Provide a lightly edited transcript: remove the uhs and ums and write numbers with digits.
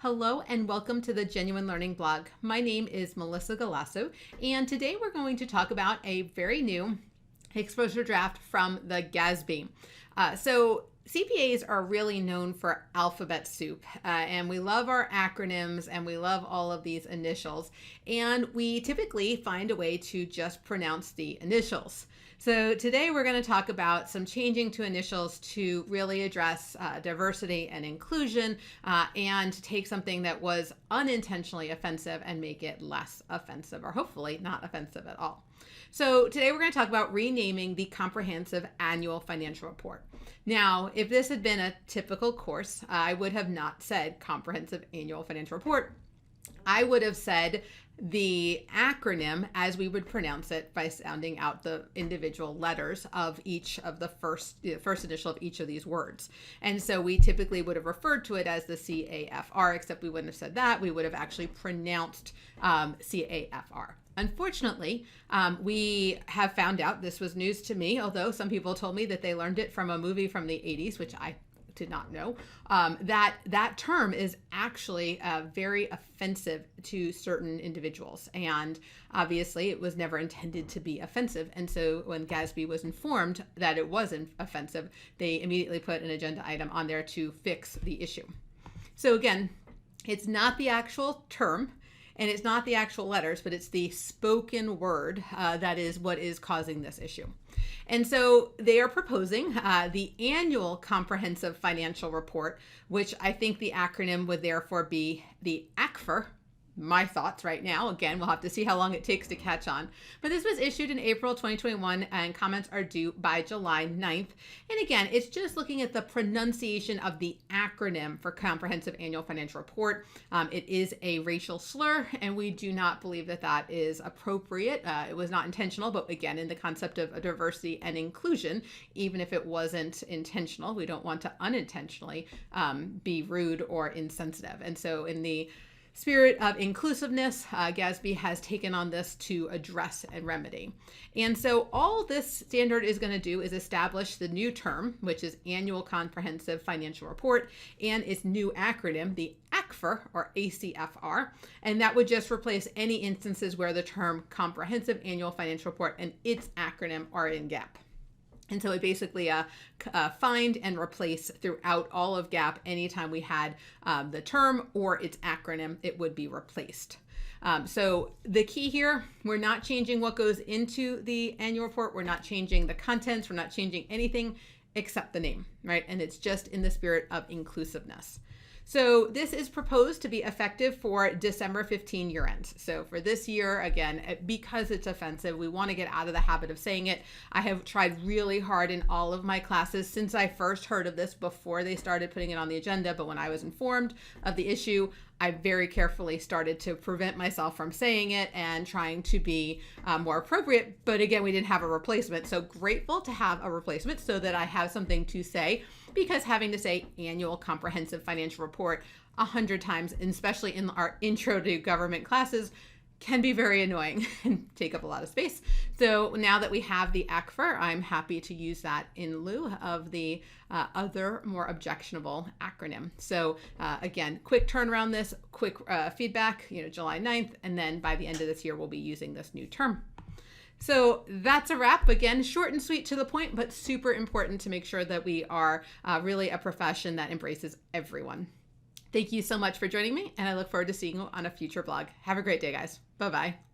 Hello and welcome to the Genuine Learning blog. My name is Melissa Galasso, and today we're going to talk about a very new exposure draft from the GASB. So CPAs are really known for alphabet soup, and we love our acronyms and we love all of these initials, and we typically find a way to just pronounce the initials. So today we're going to talk about some changing to initials to really address diversity and inclusion and take something that was unintentionally offensive and make it less offensive, or hopefully not offensive at all. So today we're going to talk about renaming the comprehensive annual financial report. Now, if this had been a typical course, I would have not said comprehensive annual financial report. I would have said the acronym as we would pronounce it by sounding out the individual letters of each of the first initial of each of these words. And so we typically would have referred to it as the CAFR, except we wouldn't have said that. We would have actually pronounced CAFR. Unfortunately, we have found out, this was news to me, although some people told me that they learned it from a movie from the 80s, which I did not know, that term is actually very offensive to certain individuals. And obviously it was never intended to be offensive. And so when GASB was informed that it wasn't offensive, they immediately put an agenda item on there to fix the issue. So again, it's not the actual term, and it's not the actual letters, but it's the spoken word that is what is causing this issue. And so they are proposing the annual comprehensive financial report, which I think the acronym would therefore be the ACFR. My thoughts right now. Again, we'll have to see how long it takes to catch on. But this was issued in April 2021 and comments are due by July 9th. And again, it's just looking at the pronunciation of the acronym for Comprehensive Annual Financial Report. It is a racial slur, and we do not believe that that is appropriate. It was not intentional, but again, in the concept of diversity and inclusion, even if it wasn't intentional, we don't want to unintentionally be rude or insensitive. And so in the spirit of inclusiveness, GASB has taken on this to address and remedy. And so all this standard is going to do is establish the new term, which is Annual Comprehensive Financial Report, and its new acronym, the ACFR, or ACFR, and that would just replace any instances where the term Comprehensive Annual Financial Report and its acronym are in gap. And so it basically find and replace throughout all of GAP. Anytime we had the term or its acronym, it would be replaced. So the key here, we're not changing what goes into the annual report. We're not changing the contents. We're not changing anything except the name, right? And it's just in the spirit of inclusiveness. So this is proposed to be effective for December 15 year end. So for this year, again, because it's offensive, we want to get out of the habit of saying it. I have tried really hard in all of my classes since I first heard of this before they started putting it on the agenda. But when I was informed of the issue, I very carefully started to prevent myself from saying it and trying to be more appropriate. But again, we didn't have a replacement. So grateful to have a replacement so that I have something to say, because having to say annual comprehensive financial report 100 times, especially in our intro to government classes, can be very annoying and take up a lot of space. So now that we have the ACFR, I'm happy to use that in lieu of the other more objectionable acronym. So again, quick turnaround this, quick feedback, July 9th, and then by the end of this year, we'll be using this new term. So that's a wrap. Again, short and sweet to the point, but super important to make sure that we are really a profession that embraces everyone. Thank you so much for joining me, and I look forward to seeing you on a future blog. Have a great day, guys. Bye-bye.